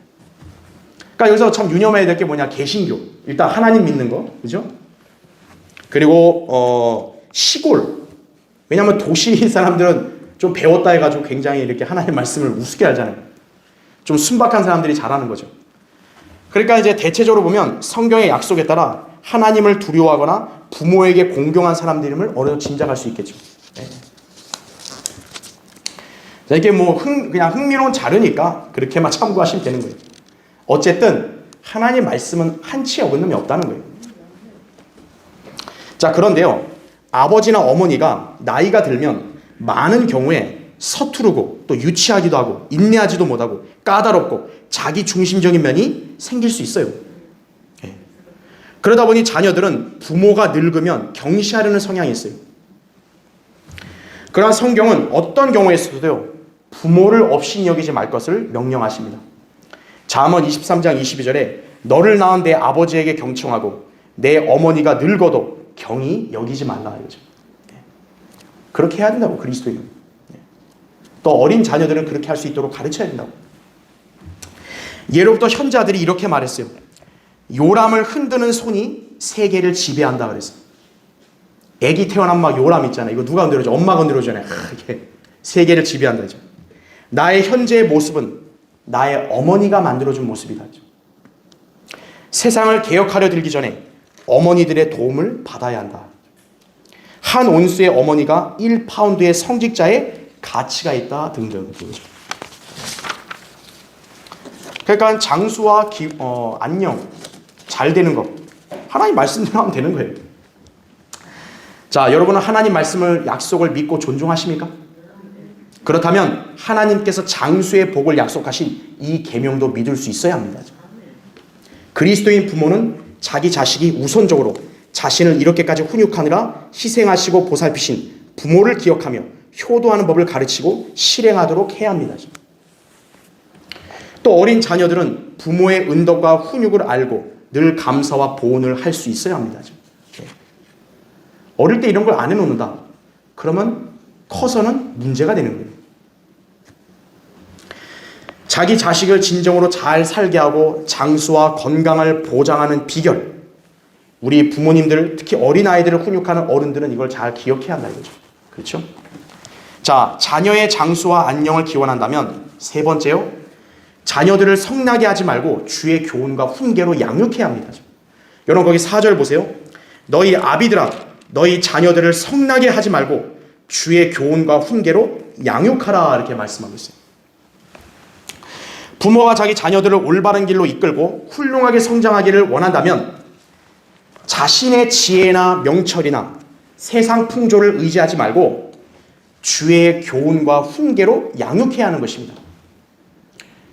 그러니까 여기서 참 유념해야 될 게 뭐냐? 개신교. 일단 하나님 믿는 거, 그죠? 그리고 시골. 왜냐하면 도시 사람들은 좀 배웠다 해가지고 굉장히 이렇게 하나님의 말씀을 우습게 알잖아요. 좀 순박한 사람들이 잘하는 거죠. 그러니까 이제 대체적으로 보면 성경의 약속에 따라 하나님을 두려워하거나 부모에게 공경한 사람들임을 어느 정도 짐작할 수 있겠죠. 네. 자, 이게 뭐 그냥 흥미로운 자료니까 그렇게만 참고하시면 되는 거예요. 어쨌든 하나님 말씀은 한치 어긋남이 없다는 거예요. 자, 그런데요, 아버지나 어머니가 나이가 들면 많은 경우에 서투르고 또 유치하기도 하고 인내하지도 못하고 까다롭고 자기 중심적인 면이 생길 수 있어요. 예. 그러다 보니 자녀들은 부모가 늙으면 경시하려는 성향이 있어요. 그러나 성경은 어떤 경우에서도요, 부모를 없이 여기지 말 것을 명령하십니다. 잠언 23장 22절에 너를 낳은 내 아버지에게 경청하고 내 어머니가 늙어도 경히 여기지 말라 이거죠. 그렇게 해야 된다고, 그리스도인은. 또 어린 자녀들은 그렇게 할 수 있도록 가르쳐야 된다고. 예로부터 현자들이 이렇게 말했어요. 요람을 흔드는 손이 세계를 지배한다 그랬어요. 애기 태어난 막 요람 있잖아요. 이거 누가 건드려줘? 엄마가 건드려주잖아요. 이렇게 세계를 지배한다. 나의 현재의 모습은 나의 어머니가 만들어준 모습이다. 세상을 개혁하려 들기 전에 어머니들의 도움을 받아야 한다. 한 온수의 어머니가 1파운드의 성직자의 가치가 있다 등등. 그러니까 장수와 안녕 잘 되는 것, 하나님 말씀대로 하면 되는 거예요. 자, 여러분은 하나님 말씀을 약속을 믿고 존중하십니까? 그렇다면 하나님께서 장수의 복을 약속하신 이 계명도 믿을 수 있어야 합니다. 그리스도인 부모는 자기 자식이 우선적으로 자신을 이렇게까지 훈육하느라 희생하시고 보살피신 부모를 기억하며 효도하는 법을 가르치고 실행하도록 해야 합니다. 또 어린 자녀들은 부모의 은덕과 훈육을 알고 늘 감사와 보온을 할 수 있어야 합니다. 어릴 때 이런 걸 안 해놓는다. 그러면 커서는 문제가 되는 거예요. 자기 자식을 진정으로 잘 살게 하고 장수와 건강을 보장하는 비결, 우리 부모님들, 특히 어린아이들을 훈육하는 어른들은 이걸 잘 기억해야 한다 이거죠. 그렇죠? 자, 자녀의 장수와 안녕을 기원한다면 세 번째요, 자녀들을 성나게 하지 말고 주의 교훈과 훈계로 양육해야 합니다. 여러분 거기 4절 보세요. 너희 아비들아, 너희 자녀들을 성나게 하지 말고 주의 교훈과 훈계로 양육하라, 이렇게 말씀하고 있어요. 부모가 자기 자녀들을 올바른 길로 이끌고 훌륭하게 성장하기를 원한다면 자신의 지혜나 명철이나 세상 풍조를 의지하지 말고 주의 교훈과 훈계로 양육해야 하는 것입니다.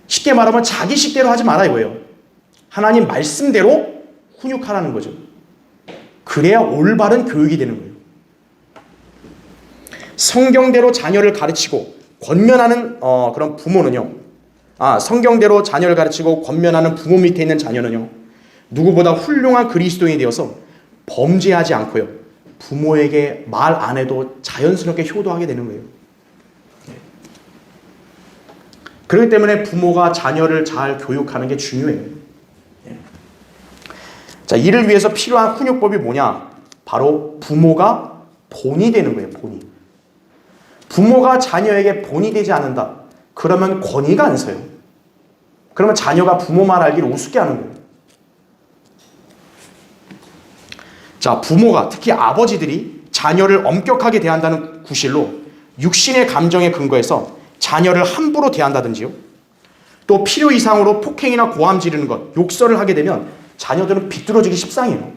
쉽게 말하면 자기 식대로 하지 마라 이거예요. 하나님 말씀대로 훈육하라는 거죠. 그래야 올바른 교육이 되는 거예요. 성경대로 자녀를 가르치고 권면하는 그런 부모는요, 성경대로 자녀를 가르치고 권면하는 부모 밑에 있는 자녀는요, 누구보다 훌륭한 그리스도인이 되어서 범죄하지 않고요, 부모에게 말 안 해도 자연스럽게 효도하게 되는 거예요. 그렇기 때문에 부모가 자녀를 잘 교육하는 게 중요해요. 자, 이를 위해서 필요한 훈육법이 뭐냐? 바로 부모가 본이 되는 거예요. 본이. 부모가 자녀에게 본이 되지 않는다. 그러면 권위가 안 서요. 그러면 자녀가 부모 말 알기를 우습게 하는 거예요. 자, 부모가, 특히 아버지들이 자녀를 엄격하게 대한다는 구실로 육신의 감정에 근거해서 자녀를 함부로 대한다든지요, 또 필요 이상으로 폭행이나 고함 지르는 것, 욕설을 하게 되면 자녀들은 비뚤어지기 십상이에요.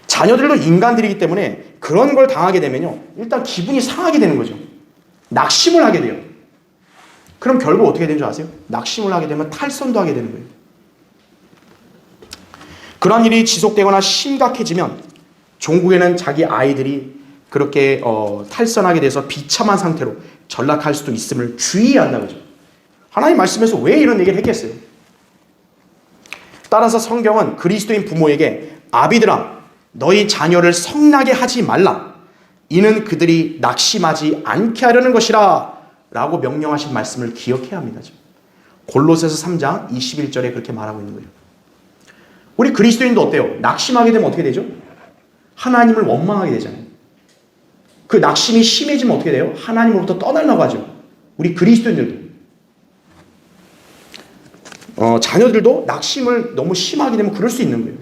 자녀들도 인간들이기 때문에 그런 걸 당하게 되면요, 일단 기분이 상하게 되는 거죠. 낙심을 하게 돼요. 그럼 결국 어떻게 되는 줄 아세요? 낙심을 하게 되면 탈선도 하게 되는 거예요. 그런 일이 지속되거나 심각해지면 종국에는 자기 아이들이 그렇게 탈선하게 돼서 비참한 상태로 전락할 수도 있음을 주의해야 한다는 거죠. 하나님 말씀에서 왜 이런 얘기를 했겠어요? 따라서 성경은 그리스도인 부모에게 아비들아, 너희 자녀를 성나게 하지 말라. 이는 그들이 낙심하지 않게 하려는 것이라 라고 명령하신 말씀을 기억해야 합니다. 골로새서 3장 21절에 그렇게 말하고 있는 거예요. 우리 그리스도인도 어때요? 낙심하게 되면 어떻게 되죠? 하나님을 원망하게 되잖아요. 그 낙심이 심해지면 어떻게 돼요? 하나님으로부터 떠나려고 하죠. 우리 그리스도인들도. 자녀들도 낙심을 너무 심하게 되면 그럴 수 있는 거예요.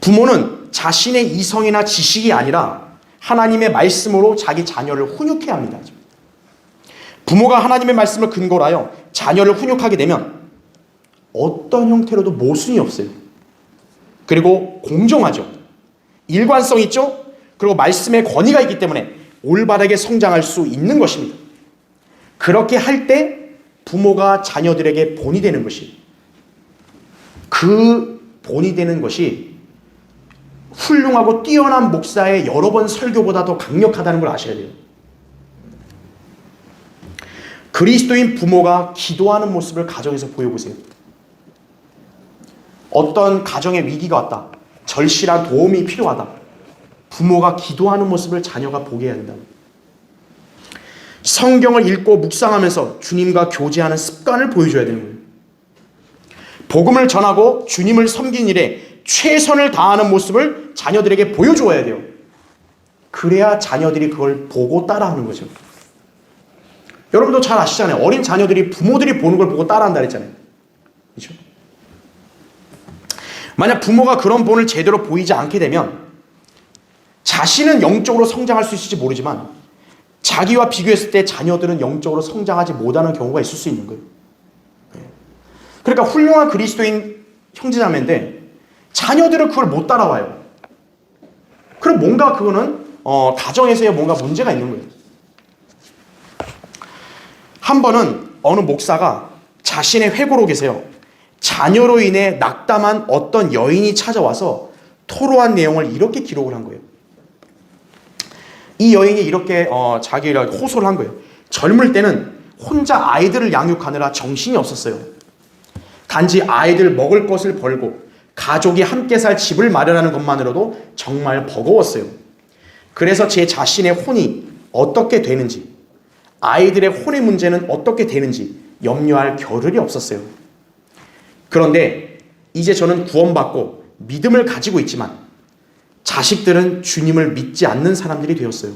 부모는 자신의 이성이나 지식이 아니라 하나님의 말씀으로 자기 자녀를 훈육해야 합니다. 부모가 하나님의 말씀을 근거로 하여 자녀를 훈육하게 되면 어떤 형태로도 모순이 없어요. 그리고 공정하죠. 일관성 있죠. 그리고 말씀의 권위가 있기 때문에 올바르게 성장할 수 있는 것입니다. 그렇게 할 때 부모가 자녀들에게 본이 되는 것이, 그 본이 되는 것이 훌륭하고 뛰어난 목사의 여러 번 설교보다 더 강력하다는 걸 아셔야 돼요. 그리스도인 부모가 기도하는 모습을 가정에서 보여보세요. 어떤 가정에 위기가 왔다, 절실한 도움이 필요하다, 부모가 기도하는 모습을 자녀가 보게 해야 된다. 성경을 읽고 묵상하면서 주님과 교제하는 습관을 보여줘야 되는 거예요. 복음을 전하고 주님을 섬긴 일에 최선을 다하는 모습을 자녀들에게 보여줘야 돼요. 그래야 자녀들이 그걸 보고 따라하는 거죠. 여러분도 잘 아시잖아요. 어린 자녀들이 부모들이 보는 걸 보고 따라한다 그랬잖아요. 그렇죠? 만약 부모가 그런 본을 제대로 보이지 않게 되면 자신은 영적으로 성장할 수 있을지 모르지만 자기와 비교했을 때 자녀들은 영적으로 성장하지 못하는 경우가 있을 수 있는 거예요. 그러니까 훌륭한 그리스도인 형제자매인데 자녀들은 그걸 못 따라와요. 그럼 뭔가 그거는 가정에서의 뭔가 문제가 있는 거예요. 한 번은 어느 목사가 자신의 회고록에서요, 자녀로 인해 낙담한 어떤 여인이 찾아와서 토로한 내용을 이렇게 기록을 한 거예요. 이 여인이 이렇게 자기를 호소를 한 거예요. 젊을 때는 혼자 아이들을 양육하느라 정신이 없었어요. 단지 아이들 먹을 것을 벌고 가족이 함께 살 집을 마련하는 것만으로도 정말 버거웠어요. 그래서 제 자신의 혼이 어떻게 되는지, 아이들의 혼의 문제는 어떻게 되는지 염려할 겨를이 없었어요. 그런데 이제 저는 구원받고 믿음을 가지고 있지만 자식들은 주님을 믿지 않는 사람들이 되었어요.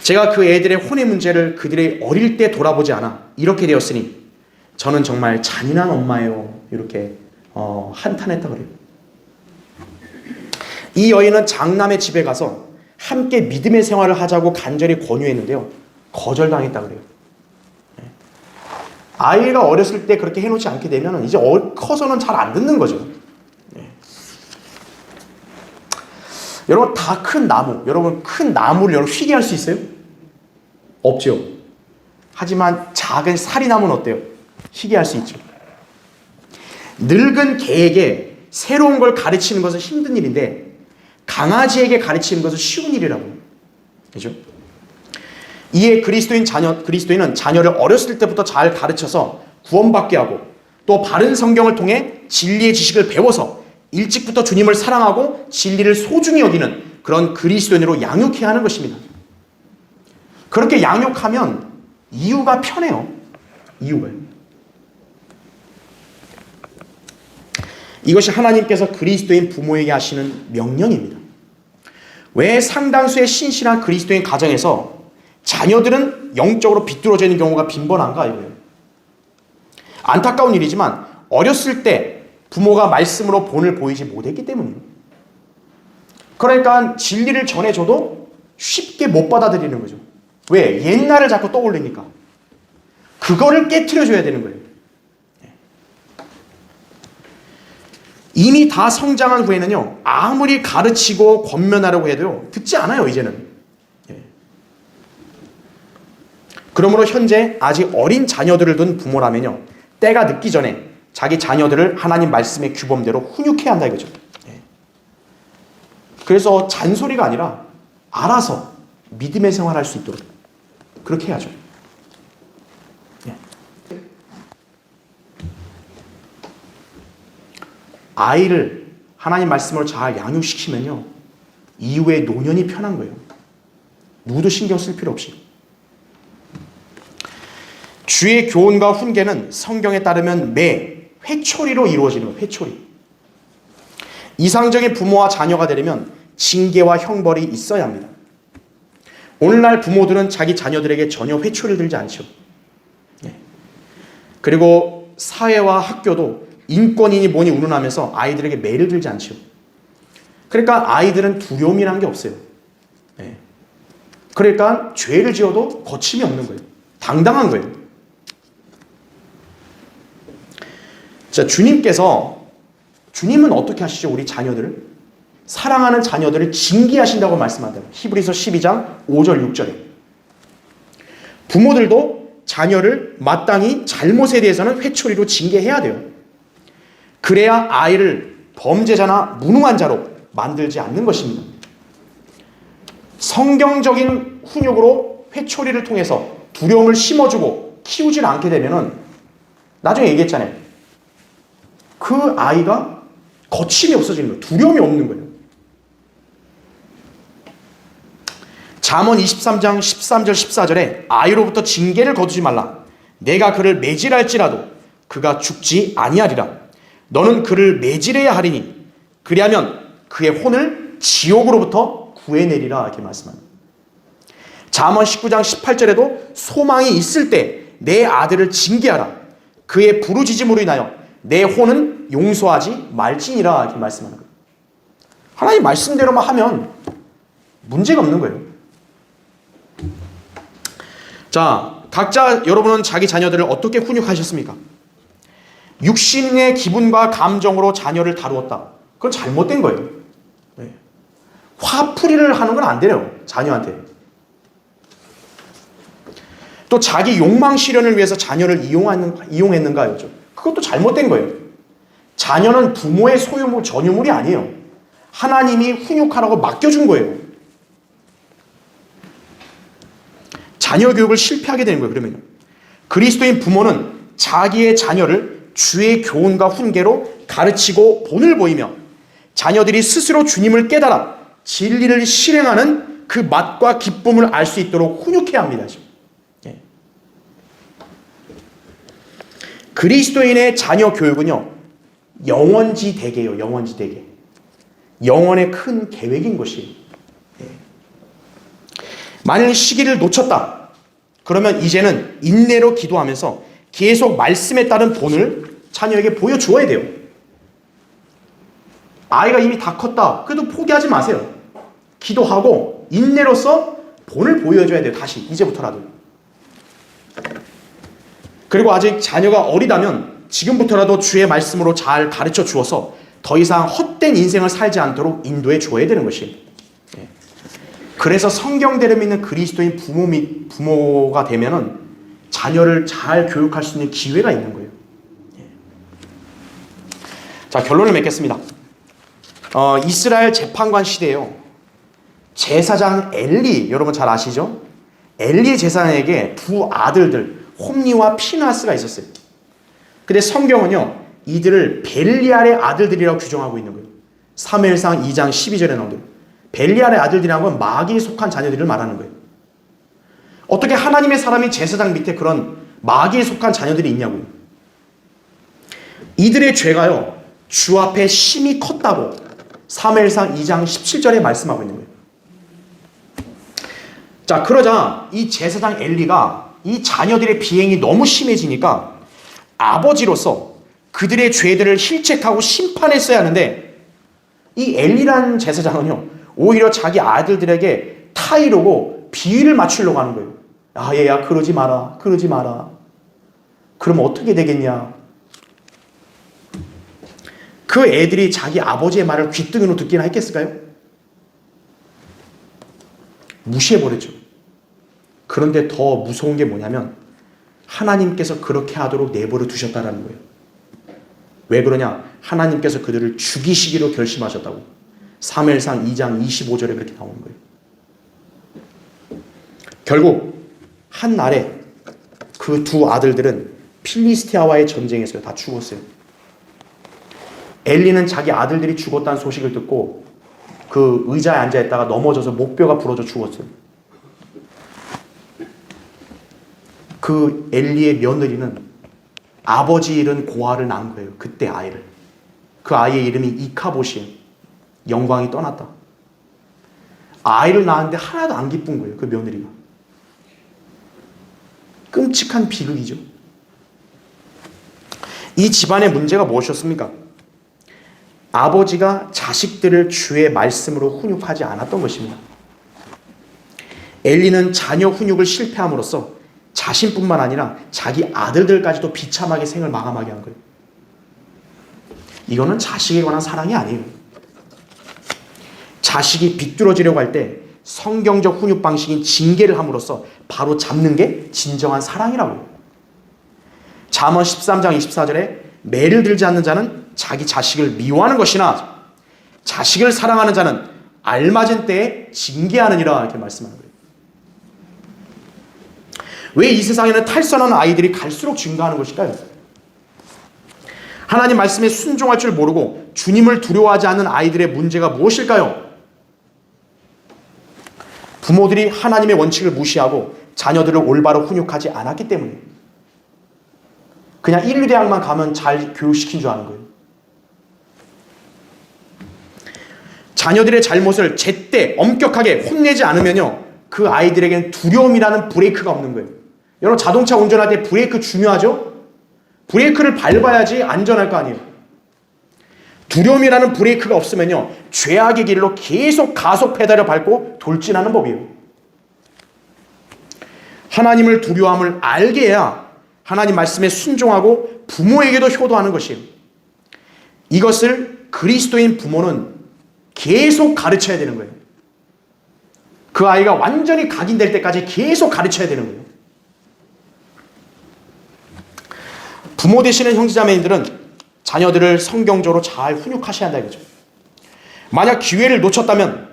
제가 그 애들의 혼의 문제를 그들의 어릴 때 돌아보지 않아 이렇게 되었으니 저는 정말 잔인한 엄마예요. 이렇게 한탄했다 그래요. 이 여인은 장남의 집에 가서 함께 믿음의 생활을 하자고 간절히 권유했는데요. 거절당했다 그래요. 아이가 어렸을 때 그렇게 해놓지 않게 되면 이제 커서는 잘 안 듣는 거죠. 여러분, 다 큰 나무, 여러분 큰 나무를 여러분 휘게 할 수 있어요? 없죠. 하지만 작은 사리나무는 어때요? 휘게 할 수 있죠. 늙은 개에게 새로운 걸 가르치는 것은 힘든 일인데 강아지에게 가르치는 것은 쉬운 일이라고. 그죠? 이에 그리스도인은 자녀를 어렸을 때부터 잘 가르쳐서 구원받게 하고 또 바른 성경을 통해 진리의 지식을 배워서 일찍부터 주님을 사랑하고 진리를 소중히 여기는 그런 그리스도인으로 양육해야 하는 것입니다. 그렇게 양육하면 이유가 편해요. 이유가요. 이것이 하나님께서 그리스도인 부모에게 하시는 명령입니다. 왜 상당수의 신실한 그리스도인 가정에서 자녀들은 영적으로 비뚤어져 있는 경우가 빈번한가 이거예요. 안타까운 일이지만 어렸을 때 부모가 말씀으로 본을 보이지 못했기 때문이에요. 그러니까 진리를 전해줘도 쉽게 못 받아들이는 거죠. 왜? 옛날을 자꾸 떠올리니까. 그거를 깨트려줘야 되는 거예요. 이미 다 성장한 후에는요, 아무리 가르치고 권면하려고 해도요, 듣지 않아요, 이제는. 그러므로 현재 아직 어린 자녀들을 둔 부모라면요, 때가 늦기 전에 자기 자녀들을 하나님 말씀의 규범대로 훈육해야 한다 이거죠. 그래서 잔소리가 아니라 알아서 믿음의 생활할 수 있도록 그렇게 해야죠. 아이를 하나님 말씀으로 잘 양육시키면요, 이후에 노년이 편한 거예요. 누구도 신경 쓸 필요 없이. 주의 교훈과 훈계는 성경에 따르면 매 회초리로 이루어지는 거예요. 회초리. 이상적인 부모와 자녀가 되려면 징계와 형벌이 있어야 합니다. 오늘날 부모들은 자기 자녀들에게 전혀 회초리를 들지 않죠. 그리고 사회와 학교도 인권이니 뭐니 운운하면서 아이들에게 매를 들지 않죠. 그러니까 아이들은 두려움이라는 게 없어요. 그러니까 죄를 지어도 거침이 없는 거예요. 당당한 거예요. 자, 주님은 어떻게 하시죠? 우리 자녀들을? 사랑하는 자녀들을 징계하신다고 말씀한다고. 히브리서 12장 5절 6절에. 부모들도 자녀를 마땅히 잘못에 대해서는 회초리로 징계해야 돼요. 그래야 아이를 범죄자나 무능한 자로 만들지 않는 것입니다. 성경적인 훈육으로 회초리를 통해서 두려움을 심어주고 키우질 않게 되면은 나중에 얘기했잖아요. 그 아이가 거침이 없어지는 거예요. 두려움이 없는 거예요. 잠언 23장 13절 14절에 아이로부터 징계를 거두지 말라. 내가 그를 매질할지라도 그가 죽지 아니하리라. 너는 그를 매질해야 하리니 그리하면 그의 혼을 지옥으로부터 구해내리라. 이렇게 말씀합니다. 잠언 19장 18절에도 소망이 있을 때 내 아들을 징계하라. 그의 부르짖음으로 인하여 내 혼은 용서하지 말지니라. 이렇게 말씀하는 거예요. 하나님 말씀대로만 하면 문제가 없는 거예요. 자, 각자 여러분은 자기 자녀들을 어떻게 훈육하셨습니까? 육신의 기분과 감정으로 자녀를 다루었다. 그건 잘못된 거예요. 화풀이를 하는 건 안 돼요. 자녀한테. 또 자기 욕망 실현을 위해서 자녀를 이용했는가 요죠. 그것도 잘못된 거예요. 자녀는 부모의 소유물, 전유물이 아니에요. 하나님이 훈육하라고 맡겨준 거예요. 자녀 교육을 실패하게 되는 거예요. 그러면요. 그리스도인 부모는 자기의 자녀를 주의 교훈과 훈계로 가르치고 본을 보이며 자녀들이 스스로 주님을 깨달아 진리를 실행하는 그 맛과 기쁨을 알 수 있도록 훈육해야 합니다. 예. 그리스도인의 자녀 교육은요, 영원지 대계예요. 영원지 대계. 영원의 큰 계획인 것이에요. 예. 만일 시기를 놓쳤다, 그러면 이제는 인내로 기도하면서 계속 말씀에 따른 본을 자녀에게 보여주어야 돼요. 아이가 이미 다 컸다, 그래도 포기하지 마세요. 기도하고 인내로서 본을 보여줘야 돼요. 다시 이제부터라도. 그리고 아직 자녀가 어리다면 지금부터라도 주의 말씀으로 잘 가르쳐 주어서 더 이상 헛된 인생을 살지 않도록 인도해 줘야 되는 것이에요. 그래서 성경대로 믿는 그리스도인 부모가 되면은 자녀를 잘 교육할 수 있는 기회가 있는 거예요. 자, 결론을 맺겠습니다. 이스라엘 재판관 시대에요, 제사장 엘리, 여러분 잘 아시죠? 엘리 제사장에게 두 아들들 홈니와 피나스가 있었어요. 근데 성경은요, 이들을 벨리알의 아들들이라고 규정하고 있는 거예요. 사무엘상 2장 12절에 나온 대로 벨리알의 아들들이라는 건 마귀에 속한 자녀들을 말하는 거예요. 어떻게 하나님의 사람이 제사장 밑에 그런 마귀에 속한 자녀들이 있냐고요. 이들의 죄가요, 주 앞에 심히 컸다고 사무엘상 2장 17절에 말씀하고 있는 거예요. 자, 그러자 이 제사장 엘리가 이 자녀들의 비행이 너무 심해지니까 아버지로서 그들의 죄들을 힐책하고 심판했어야 하는데, 이 엘리라는 제사장은요, 오히려 자기 아들들에게 타이르고 비위를 맞추려고 하는 거예요. 아, 얘야, 그러지 마라, 그러지 마라. 그럼 어떻게 되겠냐? 그 애들이 자기 아버지의 말을 귀등으로 듣기나 했겠을까요? 무시해버렸죠. 그런데 더 무서운 게 뭐냐면 하나님께서 그렇게 하도록 내버려 두셨다는 거예요. 왜 그러냐? 하나님께서 그들을 죽이시기로 결심하셨다고. 사무엘상 2장 25절에 그렇게 나오는 거예요. 결국 한 날에 그 두 아들들은 필리스티아와의 전쟁에서 다 죽었어요. 엘리는 자기 아들들이 죽었다는 소식을 듣고 그 의자에 앉아있다가 넘어져서 목뼈가 부러져 죽었어요. 그 엘리의 며느리는 아버지 잃은 고아를 낳은 거예요. 그때 아이를. 그 아이의 이름이 이카봇이에요. 영광이 떠났다. 아이를 낳았는데 하나도 안 기쁜 거예요. 그 며느리가. 끔찍한 비극이죠. 이 집안의 문제가 무엇이었습니까? 아버지가 자식들을 주의 말씀으로 훈육하지 않았던 것입니다. 엘리는 자녀 훈육을 실패함으로써 자신뿐만 아니라 자기 아들들까지도 비참하게 생을 마감하게 한 거예요. 이거는 자식에 관한 사랑이 아니에요. 자식이 비뚤어지려고 할 때 성경적 훈육 방식인 징계를 함으로써 바로 잡는 게 진정한 사랑이라고요. 잠언 13장 24절에 매를 들지 않는 자는 자기 자식을 미워하는 것이나 자식을 사랑하는 자는 알맞은 때에 징계하느니라, 이렇게 말씀하는 거예요. 왜 이 세상에는 탈선하는 아이들이 갈수록 증가하는 것일까요? 하나님 말씀에 순종할 줄 모르고 주님을 두려워하지 않는 아이들의 문제가 무엇일까요? 부모들이 하나님의 원칙을 무시하고 자녀들을 올바로 훈육하지 않았기 때문에 그냥 인류대학만 가면 잘 교육시킨 줄 아는 거예요. 자녀들의 잘못을 제때 엄격하게 혼내지 않으면요, 그 아이들에게는 두려움이라는 브레이크가 없는 거예요. 여러분, 자동차 운전할 때 브레이크 중요하죠? 브레이크를 밟아야지 안전할 거 아니에요. 두려움이라는 브레이크가 없으면요, 죄악의 길로 계속 가속 페달을 밟고 돌진하는 법이에요. 하나님을 두려워함을 알게 해야 하나님 말씀에 순종하고 부모에게도 효도하는 것이에요. 이것을 그리스도인 부모는 계속 가르쳐야 되는 거예요. 그 아이가 완전히 각인될 때까지 계속 가르쳐야 되는 거예요. 부모 되시는 형제자매님들은 자녀들을 성경적으로 잘 훈육하셔야 한다 이거죠. 만약 기회를 놓쳤다면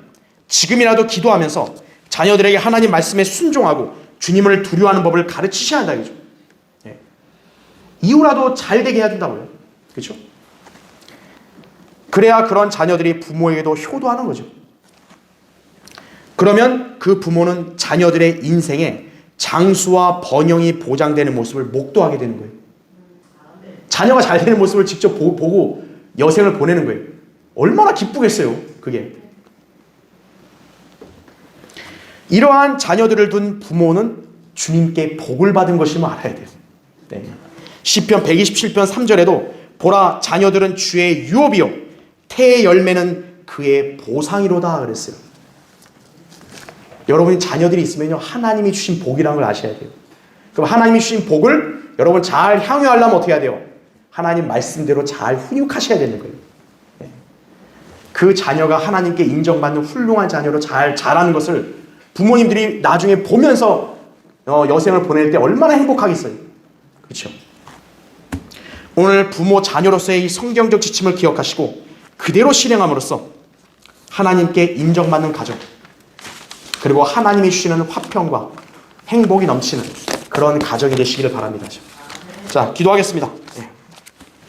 지금이라도 기도하면서 자녀들에게 하나님 말씀에 순종하고 주님을 두려워하는 법을 가르치셔야 한다 이거죠. 이후라도 잘 되게 해야 된다고요. 그렇죠? 그래야 그런 자녀들이 부모에게도 효도하는 거죠. 그러면 그 부모는 자녀들의 인생에 장수와 번영이 보장되는 모습을 목도하게 되는 거예요. 자녀가 잘 되는 모습을 직접 보고 여생을 보내는 거예요. 얼마나 기쁘겠어요, 그게. 이러한 자녀들을 둔 부모는 주님께 복을 받은 것임을 알아야 돼요. 네. 시편 127편 3절에도 보라 자녀들은 주의 유업이요 태의 열매는 그의 보상이로다 그랬어요. 여러분이 자녀들이 있으면요 하나님이 주신 복이라는 걸 아셔야 돼요. 그럼 하나님이 주신 복을 여러분 잘 향유하려면 어떻게 해야 돼요? 하나님 말씀대로 잘 훈육하셔야 되는 거예요. 네. 그 자녀가 하나님께 인정받는 훌륭한 자녀로 잘 자라는 것을 부모님들이 나중에 보면서 여생을 보낼 때 얼마나 행복하겠어요. 그렇죠? 오늘 부모 자녀로서의 이 성경적 지침을 기억하시고 그대로 실행함으로써 하나님께 인정받는 가정, 그리고 하나님이 주시는 화평과 행복이 넘치는 그런 가정이 되시기를 바랍니다. 자, 기도하겠습니다. 네.